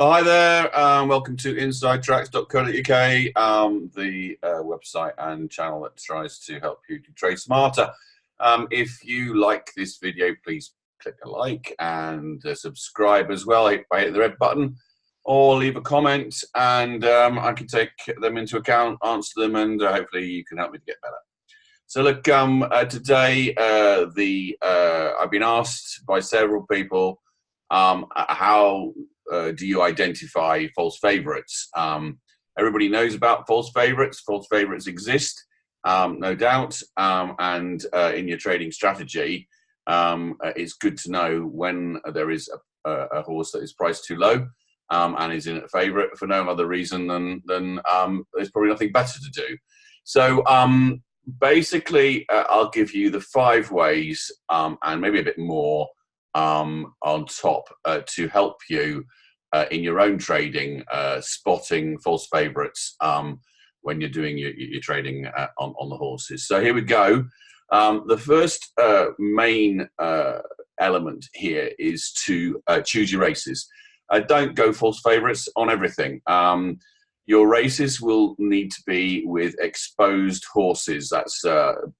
Well, hi there. Welcome to InsideTracks.co.uk, the website and channel that tries to help you to trade smarter. If you like this video, please click a like and subscribe as well. Hit the red button or leave a comment, and I can take them into account, answer them, and hopefully you can help me to get better. So look, today I've been asked by several people how do you identify false favorites? Everybody knows about false favorites. False favorites exist, no doubt. And in your trading strategy, it's good to know when there is a horse that is priced too low and is in a favorite for no other reason than there's probably nothing better to do. So basically, I'll give you the 5 ways and maybe a bit more on top to help you in your own trading, spotting false favorites when you're doing your trading on the horses. So here we go. The first main element here is to choose your races. Don't go false favorites on everything. Your races will need to be with exposed horses. That's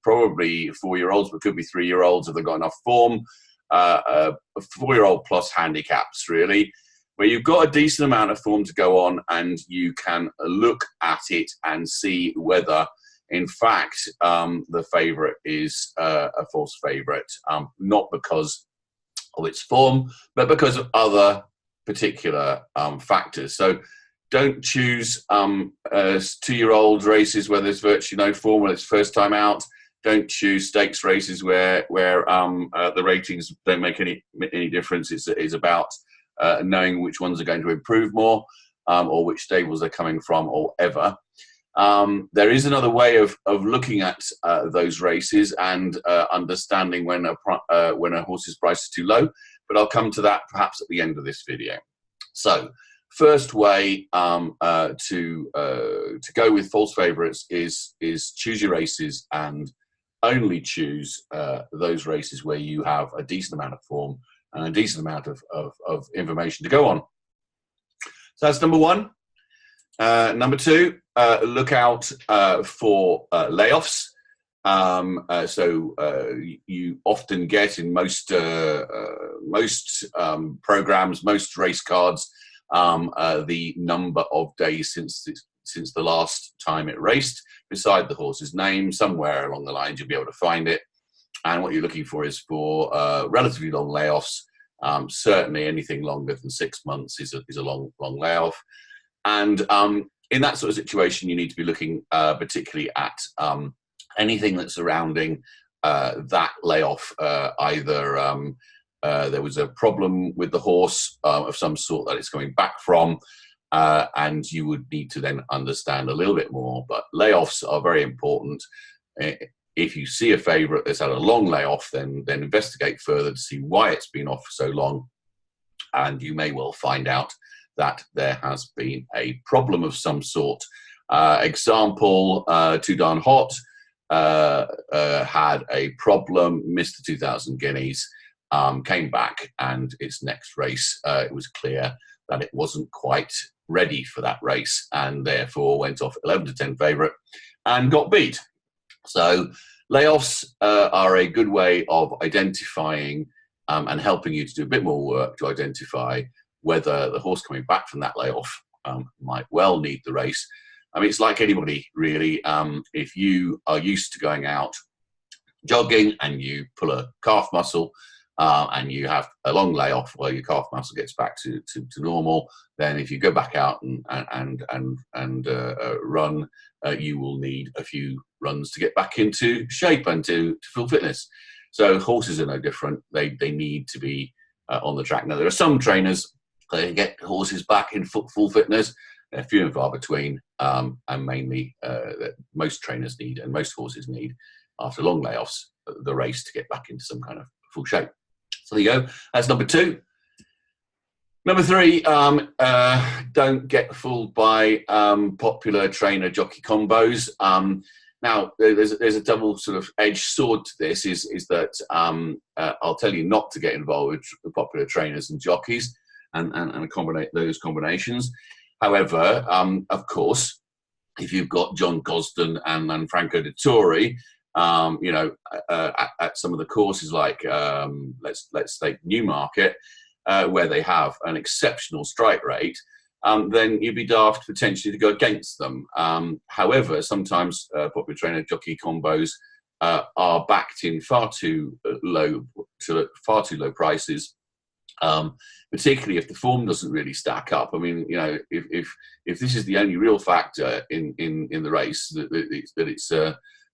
probably 4-year-olds, but could be 3-year-olds if they've got enough form. A 4-year-old plus handicaps, really, where you've got a decent amount of form to go on and you can look at it and see whether, in fact, the favourite is a false favourite, not because of its form, but because of other particular factors. So don't choose 2-year-old races where there's virtually no form, when it's first time out. Don't choose stakes races where the ratings don't make any difference. It's about knowing which ones are going to improve more, or which stables they're coming from, or ever. There is another way of looking at those races and understanding when a horse's price is too low, but I'll come to that perhaps at the end of this video. So, first way to go with false favourites is choose your races and only choose those races where you have a decent amount of form and a decent amount of information to go on. So that's number 1. Number 2, look out for layoffs. So you often get in most programs, most race cards, the number of days since the last time it raced beside the horse's name. Somewhere along the lines you'll be able to find it, and what you're looking for is for relatively long layoffs. Certainly anything longer than 6 months is a long layoff, and in that sort of situation you need to be looking particularly at anything that's surrounding that layoff. Either there was a problem with the horse of some sort that it's coming back from, and you would need to then understand a little bit more. But layoffs are very important. If you see a favourite that's had a long layoff, then investigate further to see why it's been off for so long, and you may well find out that there has been a problem of some sort. Example, Too Darn Hot had a problem, missed the 2,000 guineas, came back, and its next race, it was clear that it wasn't quite ready for that race, and therefore went off 11-10 favourite and got beat. So layoffs are a good way of identifying and helping you to do a bit more work to identify whether the horse coming back from that layoff might well need the race. I mean, it's like anybody, really. If you are used to going out jogging and you pull a calf muscle and you have a long layoff where your calf muscle gets back to normal, then if you go back out and run, you will need a few runs to get back into shape and to full fitness. So horses are no different. They need to be on the track. Now, there are some trainers that get horses back in full fitness. They're few and far between, and mainly most trainers need, and most horses need, after long layoffs, the race to get back into some kind of full shape. So there you go. That's number 2. Number 3, don't get fooled by popular trainer-jockey combos. Now, there's a double sort of edged sword to this, is that I'll tell you not to get involved with popular trainers and jockeys, and accommodate those combinations. However, of course, if you've got John Gosden and Franco Dettori, at some of the courses like let's take Newmarket, where they have an exceptional strike rate, then you'd be daft potentially to go against them. However, sometimes popular trainer jockey combos are backed in far too low prices. Particularly if the form doesn't really stack up. I mean, if this is the only real factor in the race, that it's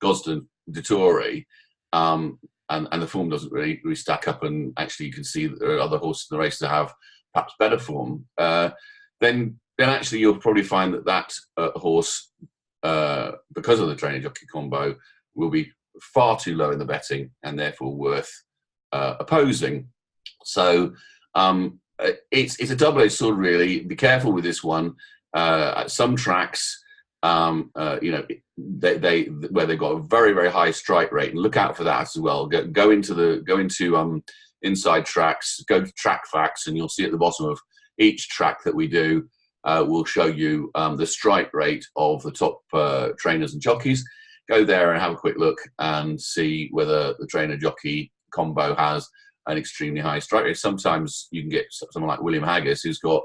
Gosden, Dettori, and the form doesn't really stack up, and actually you can see that there are other horses in the race that have perhaps better form, then actually you'll probably find that horse, because of the trainer jockey combo, will be far too low in the betting and therefore worth opposing. So it's a double-edged sword, really. Be careful with this one. At some tracks, where they've got a very, very high strike rate, and look out for that as well. Go into inside tracks, go to track facts, and you'll see at the bottom of each track that we do, we'll show you the strike rate of the top trainers and jockeys. Go there and have a quick look and see whether the trainer jockey combo has an extremely high strike rate. Sometimes you can get someone like William Haggis, who's got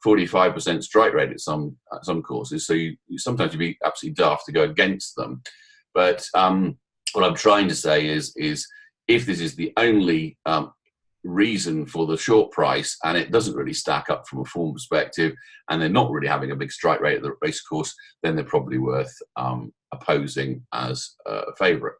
45% strike rate at some courses. So sometimes you'd be absolutely daft to go against them. But what I'm trying to say is if this is the only reason for the short price, and it doesn't really stack up from a form perspective, and they're not really having a big strike rate at the race course, then they're probably worth opposing as a favourite.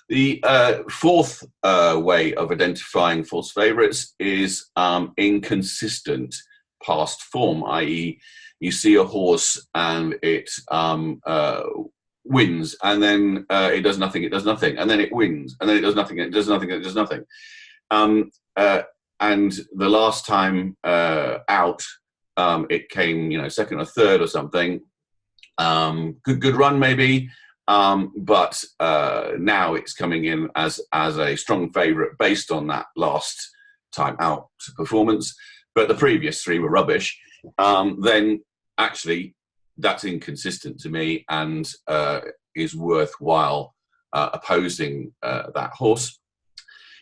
The fourth way of identifying false favourites is inconsistent past form, i.e. you see a horse and it wins, and then it does nothing, and then it wins, and then it does nothing, and it does nothing, and it does nothing. And the last time out, it came, second or third or something. Good run maybe. But now it's coming in as a strong favourite based on that last time out performance, but the previous three were rubbish. Then actually that's inconsistent to me, and is worthwhile opposing that horse.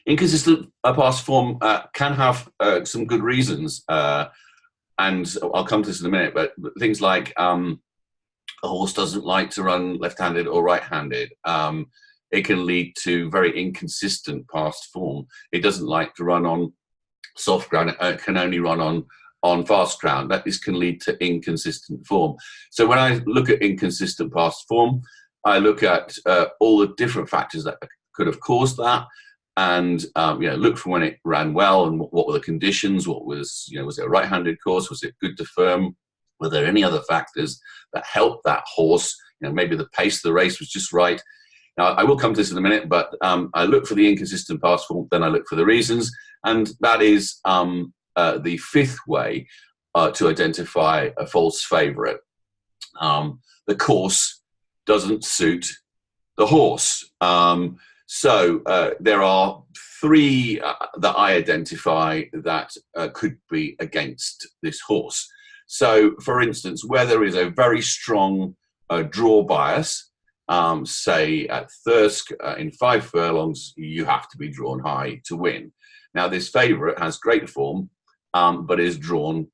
Inconsistent past form can have some good reasons, and I'll come to this in a minute, but things like a horse doesn't like to run left-handed or right-handed. It can lead to very inconsistent past form. It doesn't like to run on soft ground. It can only run on fast ground. This can lead to inconsistent form. So when I look at inconsistent past form, I look at all the different factors that could have caused that, and look for when it ran well and what were the conditions. What was was it a right-handed course? Was it good to firm? Were there any other factors that helped that horse? Maybe the pace of the race was just right. Now, I will come to this in a minute, but I look for the inconsistent past form, then I look for the reasons, and that is the fifth way to identify a false favourite. The course doesn't suit the horse. So there are three that I identify that could be against this horse. So, for instance, where there is a very strong draw bias, say at Thirsk in 5 furlongs, you have to be drawn high to win. Now, this favourite has great form, but is drawn,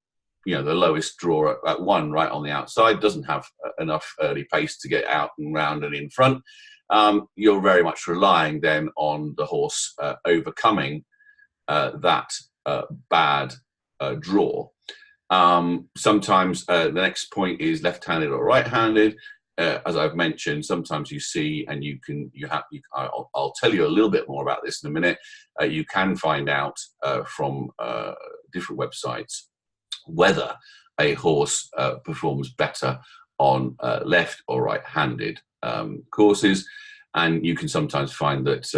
the lowest draw at 1 right on the outside, doesn't have enough early pace to get out and round and in front. You're very much relying then on the horse overcoming that bad draw. Sometimes the next point is left-handed or right-handed. As I've mentioned, sometimes you see, and I'll tell you a little bit more about this in a minute. You can find out from different websites whether a horse performs better on left or right-handed courses, and you can sometimes find that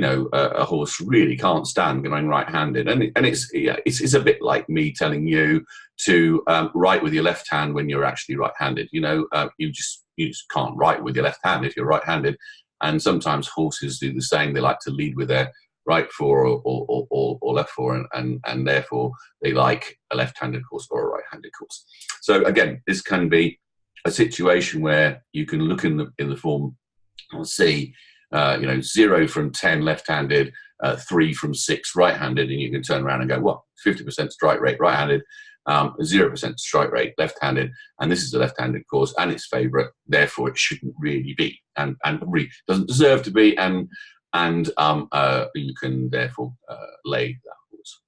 a horse really can't stand going right-handed, and it's a bit like me telling you to write with your left hand when you're actually right-handed. You just can't write with your left hand if you're right-handed, and sometimes horses do the same. They like to lead with their right four or left four, and therefore they like a left-handed course or a right-handed course. So again, this can be a situation where you can look in the form and see, 0 from 10 left-handed, 3 from 6 right-handed, and you can turn around and go, well, 50% strike rate right-handed, 0% strike rate left-handed, and this is a left-handed course and it's favourite, therefore it shouldn't really be, and probably doesn't deserve to be, and you can therefore lay that horse.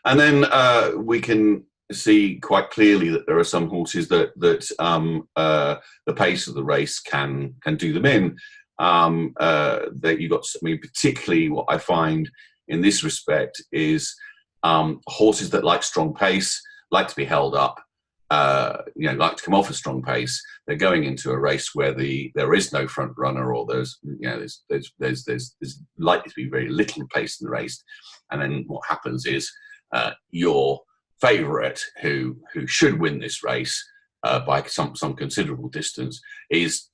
And then we can see quite clearly that there are some horses that the pace of the race can do them in. That you got, I mean, particularly what I find in this respect is horses that like strong pace, like to be held up, like to come off a strong pace. They're going into a race where there is no front runner, or there's likely to be very little pace in the race. And then what happens is your favourite, who should win this race by some considerable distance, is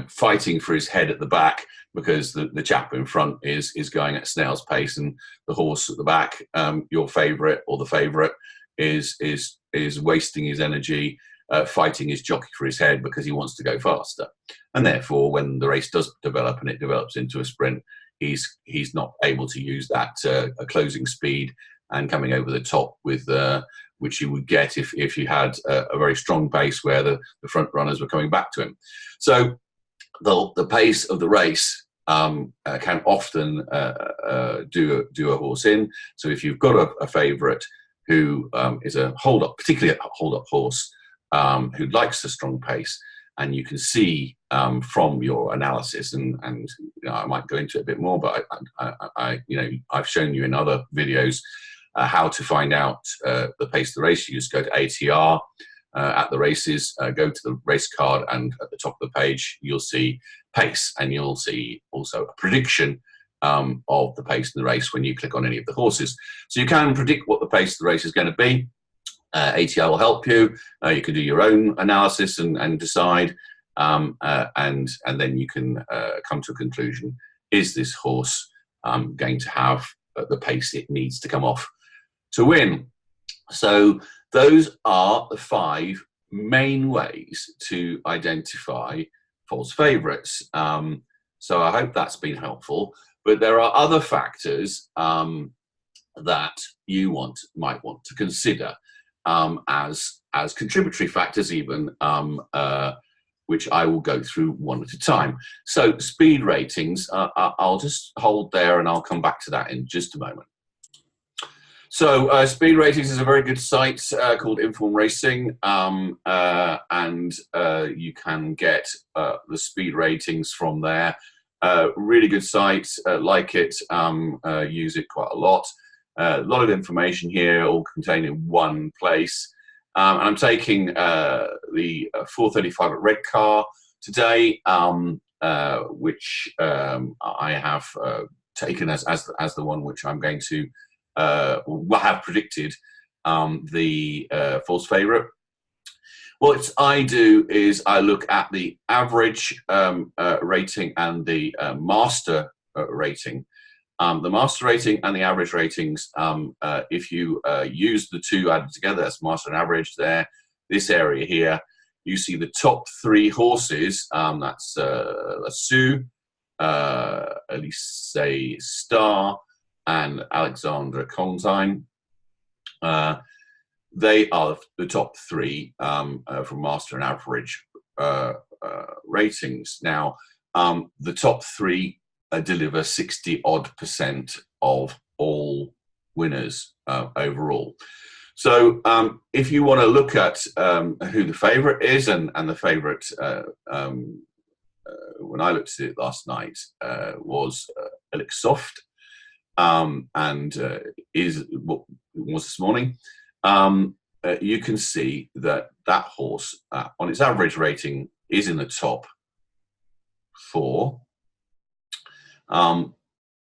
fighting for his head at the back, because the chap in front is going at snail's pace, and the horse at the back, your favourite or the favourite, is wasting his energy fighting his jockey for his head because he wants to go faster. And therefore, when the race does develop and it develops into a sprint, he's not able to use that closing speed and coming over the top with which you would get if you had a very strong pace where the front runners were coming back to him. So the pace of the race can often do a horse in. So if you've got a favourite who is a hold-up, particularly a hold-up horse, who likes a strong pace, and you can see from your analysis, and I might go into it a bit more, but I've shown you in other videos how to find out the pace of the race. You just go to ATR at the races, go to the race card, and at the top of the page you'll see pace, and you'll see also a prediction of the pace in the race when you click on any of the horses. So you can predict what the pace of the race is going to be. ATR will help you. You can do your own analysis and decide, and then you can come to a conclusion. Is this horse going to have the pace it needs to come off to win? So those are the 5 main ways to identify false favourites. So I hope that's been helpful. But there are other factors that you might want to consider as contributory factors, even, which I will go through one at a time. So speed ratings, I'll just hold there and I'll come back to that in just a moment. So Speed Ratings is a very good site called Inform Racing, and you can get the speed ratings from there. Really good site, like it, use it quite a lot. A lot of information here, all contained in one place. And I'm taking the 435 at Redcar today, which I have taken as the one which I'm going to have predicted the false favourite. What I do is I look at the average rating and the master rating. The master rating and the average ratings, if you use the two added together, that's master and average there, this area here, you see the top 3 horses, that's Sue, Elise Star, and Alexandra Contine. They are the top 3 from master and average ratings. Now, the top 3 deliver 60-odd% of all winners overall. So if you want to look at who the favourite is, and the favourite, when I looked at it last night, was Elixsoft, and is what was this morning. You can see that horse on its average rating is in the top 4.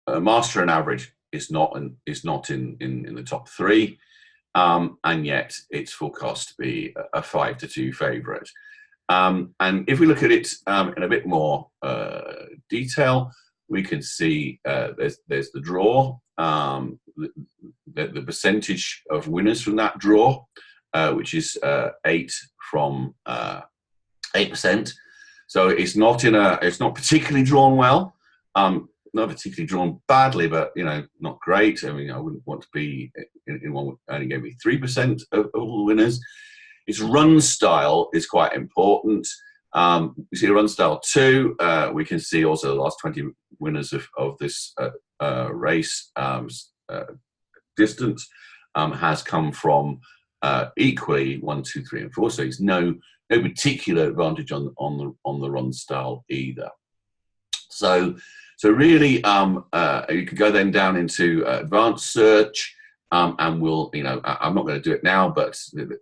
Master and average is not in the top 3, and yet it's forecast to be a 5-2 favourite. And if we look at it in a bit more detail, we can see there's the draw, the percentage of winners from that draw, which is 8% from 8%. So it's not particularly drawn well, not particularly drawn badly, but not great. I mean, I wouldn't want to be in one that only gave me 3% of all the winners. Its run style is quite important. We see a run style 2. We can see also the last 20 winners of this race distance has come from equally 1, 2, 3, and 4. So it's no particular advantage on the run style either. So really, you could go then down into advanced search. And we'll, I'm not going to do it now, but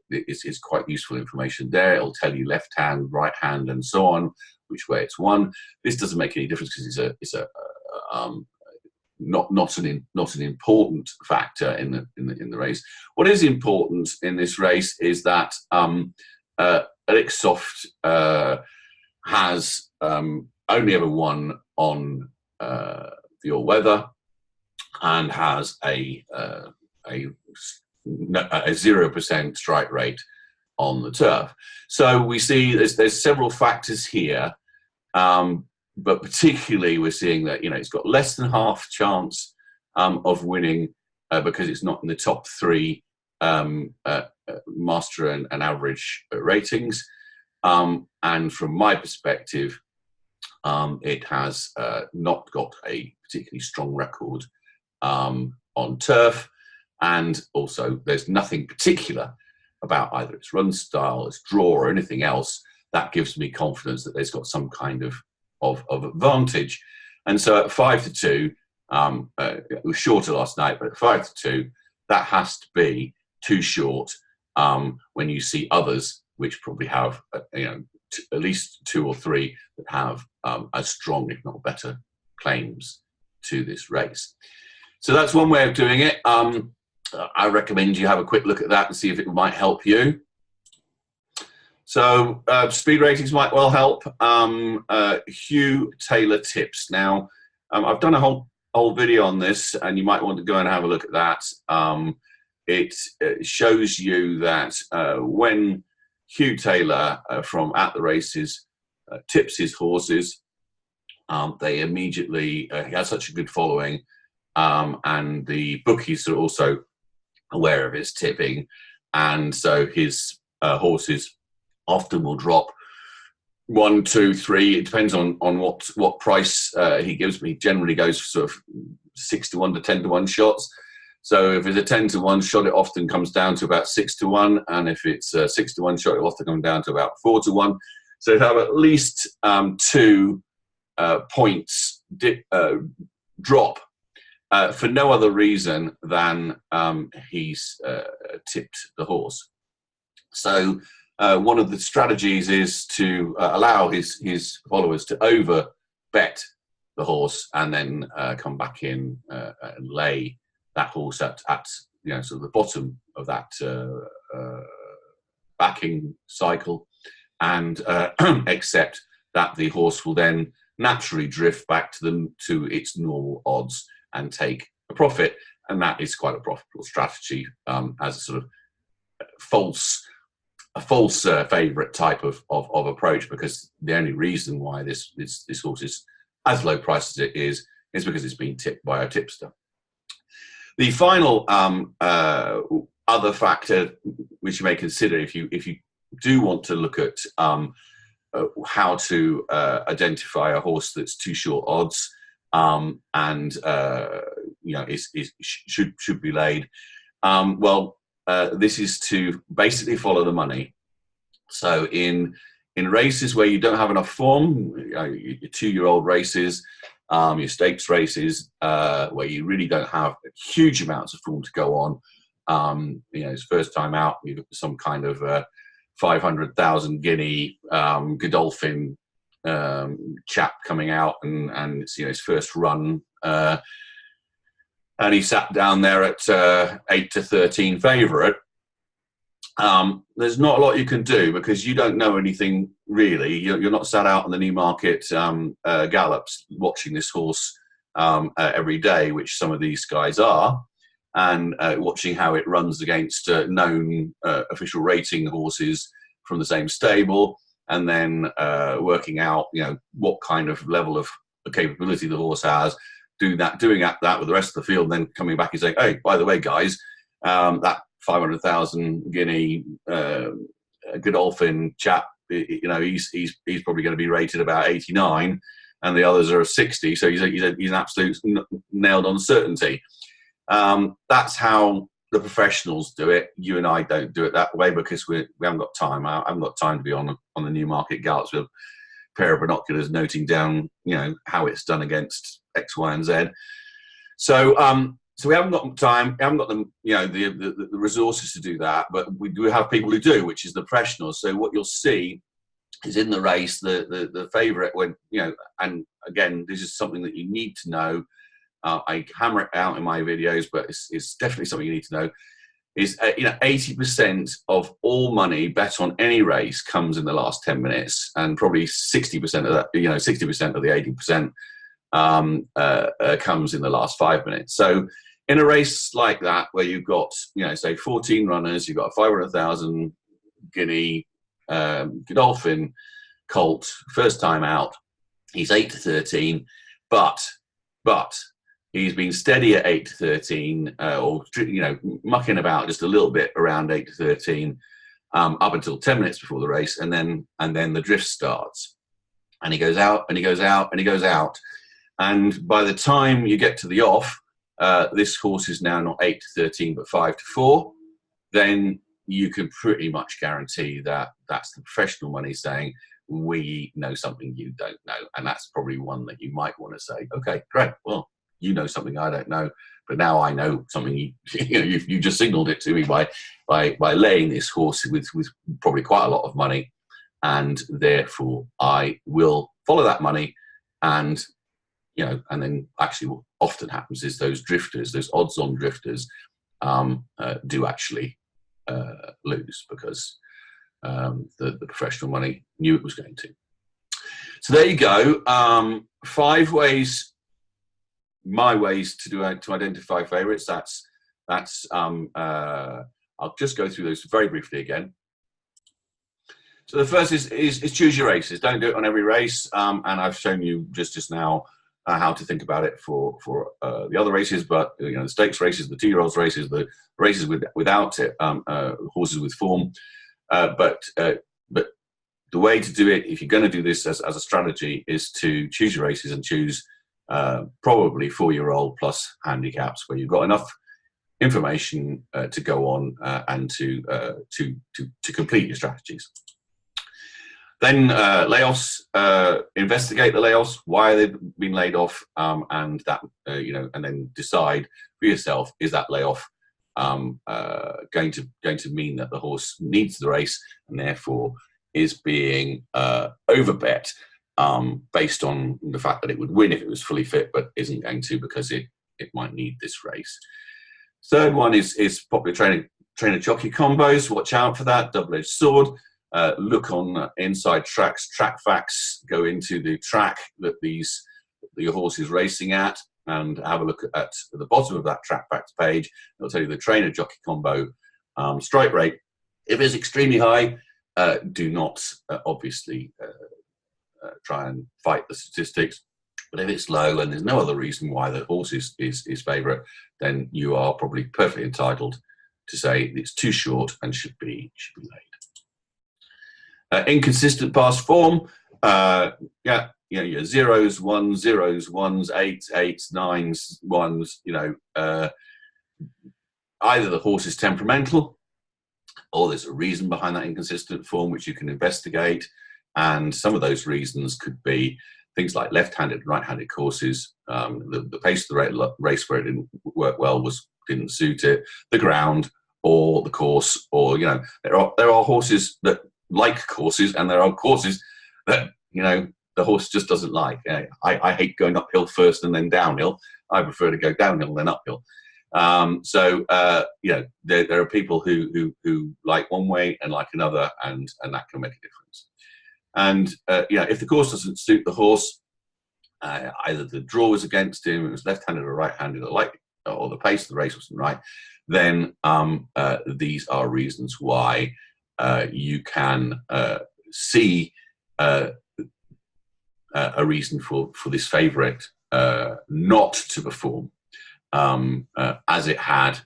it's quite useful information there. It'll tell you left hand, right hand, and so on, which way it's won. This doesn't make any difference because it's not an important factor in the race. What is important in this race is that Elixsoft has only ever won on the all-weather and has a 0% strike rate on the turf. So we see there's several factors here, but particularly we're seeing that it's got less than half chance of winning because it's not in the top 3 master and average ratings. And from my perspective, it has not got a particularly strong record on turf. And also, there's nothing particular about either its run style, its draw, or anything else that gives me confidence that it's got some kind of advantage. And so at 5-2, it was shorter last night, but at 5-2, that has to be too short when you see others which probably have at least 2 or 3 that have as strong, if not better, claims to this race. So that's one way of doing it. I recommend you have a quick look at that and see if it might help you. So speed ratings might well help. Hugh Taylor tips. Now, I've done a whole video on this, and you might want to go and have a look at that. It shows you that when Hugh Taylor from At the Races tips his horses, they immediately, he has such a good following, and the bookies are also aware of his tipping, and so his horses often will drop 1, 2, 3. It depends on what price he gives me. He generally goes for sort of 6-to-1 to 10-to-1 shots. So if it's a 10-to-1 shot, it often comes down to about 6-to-1, and if it's a 6-to-1 shot, it'll often come down to about 4-to-1. So it'll have at least 2 points drop. For no other reason than he's tipped the horse. So one of the strategies is to allow his followers to over bet the horse and then come back in and lay that horse at sort of the bottom of that backing cycle, and accept that the horse will then naturally drift back to its normal odds and take a profit. And that is quite a profitable strategy as a sort of false favourite type of approach, because the only reason why this horse is as low priced as it is because it's been tipped by a tipster. The final other factor which you may consider if you do want to look at how to identify a horse that's too short odds and should be laid. This is to basically follow the money. So in races where you don't have enough form, your 2-year-old races, your stakes races, where you really don't have huge amounts of form to go on, it's first time out, you've got some kind of 500,000 guinea Godolphin chap coming out, and it's his first run, and he sat down there at 8-13 favourite. there's not a lot you can do because you don't know anything really. You're not sat out on the Newmarket gallops watching this horse every day, which some of these guys are, and watching how it runs against known official rating horses from the same stable, and then working out, what kind of level of capability the horse has, doing that with the rest of the field, and then coming back and saying, hey, by the way, guys, that 500,000 guinea Godolphin chap, he's probably going to be rated about 89, and the others are 60, so he's an absolute nailed on certainty. That's how the professionals do it. You and I don't do it that way because we haven't got time. I haven't got time to be on the Newmarket gallops with a pair of binoculars noting down, how it's done against X, Y, and Z. So we haven't got time. We haven't got the resources to do that. But we do have people who do, which is the professionals. So what you'll see is in the race, the favourite, when and again, this is something that you need to know. I hammer it out in my videos, but it's definitely something you need to know. Is 80% of all money bet on any race comes in the last 10 minutes, and probably 60% of that, 60% of the 80% comes in the last 5 minutes. So in a race like that, where you've got, say 14 runners, you've got a 500,000 guinea Godolphin colt, first time out, he's 8-13, but he's been steady at 8-13, or mucking about just a little bit around 8-13, up until 10 minutes before the race, and then the drift starts, and he goes out and he goes out and he goes out, and by the time you get to the off, this horse is now not 8-13 but 5-4. Then you can pretty much guarantee that that's the professional money saying, we know something you don't know, and that's probably one that you might want to say, okay, great, well, you know something I don't know, but now I know something you just signaled it to me by laying this horse with probably quite a lot of money, and therefore I will follow that money. And and then actually what often happens is those drifters, those odds-on drifters, do actually lose because the professional money knew it was going to. So there you go. 5 ways. My ways to identify favourites. I'll just go through those very briefly again. So the first is choose your races. Don't do it on every race. And I've shown you just now how to think about it for the other races. But the stakes races, the 2-year-olds races, the races without it, horses with form. But the way to do it, if you're going to do this as a strategy, is to choose your races and choose probably 4-year-old plus handicaps where you've got enough information to go on and to complete your strategies. Then layoffs, investigate the layoffs, why they've been laid off, and that and then decide for yourself, is that layoff going to mean that the horse needs the race and therefore is being overbet, based on the fact that it would win if it was fully fit, but isn't going to because it might need this race. Third one is popular trainer jockey combos. Watch out for that, double-edged sword. Look on Inside Tracks, track facts. Go into the track that your horse is racing at, and have a look at the bottom of that track facts page. It'll tell you the trainer jockey combo strike rate. If it's extremely high, do not obviously try and fight the statistics. But if it's low and there's no other reason why the horse is favourite, then you are probably perfectly entitled to say it's too short and should be laid. Inconsistent past form, your zeros, ones, zeros, ones, eights, nines, ones. Either the horse is temperamental, or there's a reason behind that inconsistent form which you can investigate. And some of those reasons could be things like left-handed and right-handed courses. The pace of the race where it didn't work well didn't suit it. The ground or the course, or there are horses that like courses, and there are courses that the horse just doesn't like. I hate going uphill first and then downhill. I prefer to go downhill than uphill. There are people who like one way and like another, and that can make a difference. And if the course doesn't suit the horse, either the draw was against him, it was left-handed or right-handed, or the pace of the race wasn't right, then these are reasons why you can see a reason for this favourite not to perform as it had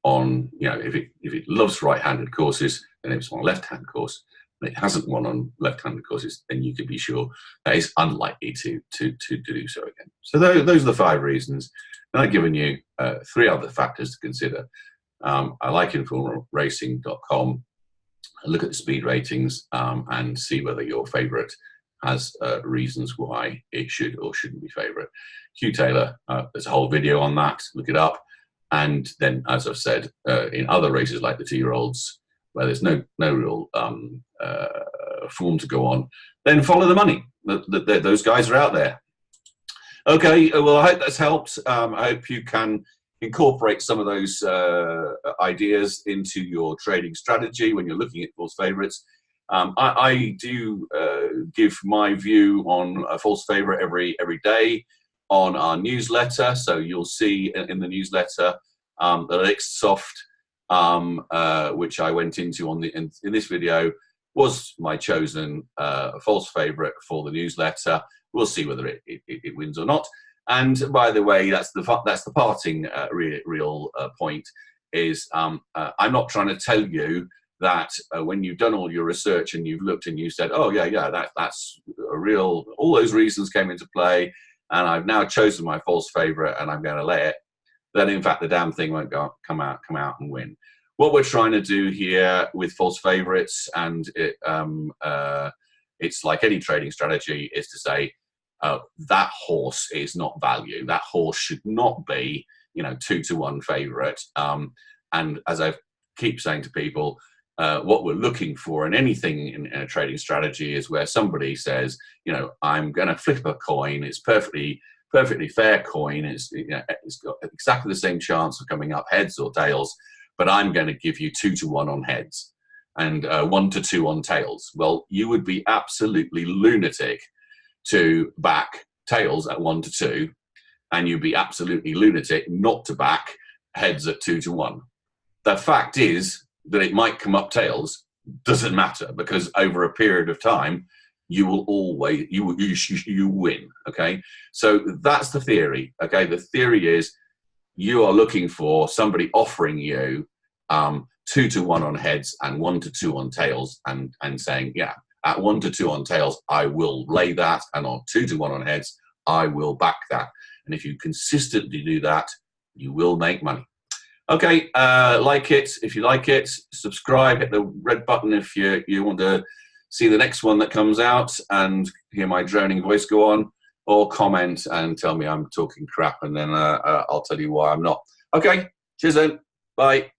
on, if it loves right-handed courses, then it's on a left-hand course. And it hasn't won on left-handed courses, then you can be sure that it's unlikely to do so again. So those are the 5 reasons. And I've given you 3 other factors to consider. I like informalracing.com. Look at the speed ratings and see whether your favourite has reasons why it should or shouldn't be favourite. Hugh Taylor, there's a whole video on that. Look it up. And then, as I've said, in other races like the 2-year-olds, where there's no real form to go on, then follow the money. Those guys are out there. Okay, well, I hope that's helped. I hope you can incorporate some of those ideas into your trading strategy when you're looking at false favourites. I do give my view on a false favourite every day on our newsletter. So you'll see in the newsletter the Licksoft, which I went into in this video, was my chosen false favourite for the newsletter. We'll see whether it wins or not. And by the way, that's the parting real point. Is I'm not trying to tell you that when you've done all your research and you've looked and you said, oh yeah, that's a real, all those reasons came into play, and I've now chosen my false favourite and I'm going to lay it, then in fact the damn thing won't come out and win. What we're trying to do here with false favourites, and it's like any trading strategy, is to say that horse is not value. That horse should not be 2-to-1 favourite. And as I keep saying to people, what we're looking for in anything in a trading strategy is where somebody says, I'm going to flip a coin. It's perfectly fair coin. It's got exactly the same chance of coming up heads or tails, but I'm going to give you 2-to-1 on heads and 1-to-2 on tails. Well, you would be absolutely lunatic to back tails at 1-to-2, and you'd be absolutely lunatic not to back heads at 2-to-1. The fact is that it might come up tails, doesn't matter, because over a period of time, you will always, you win, okay? So that's the theory, okay? The theory is you are looking for somebody offering you 2-to-1 on heads and 1-to-2 on tails, and saying, yeah, at 1-to-2 on tails, I will lay that, and on 2-to-1 on heads, I will back that. And if you consistently do that, you will make money. Okay, like it if you like it, subscribe, hit the red button if you want to see the next one that comes out and hear my droning voice go on, or comment and tell me I'm talking crap, and then I'll tell you why I'm not. Okay, cheers then, bye.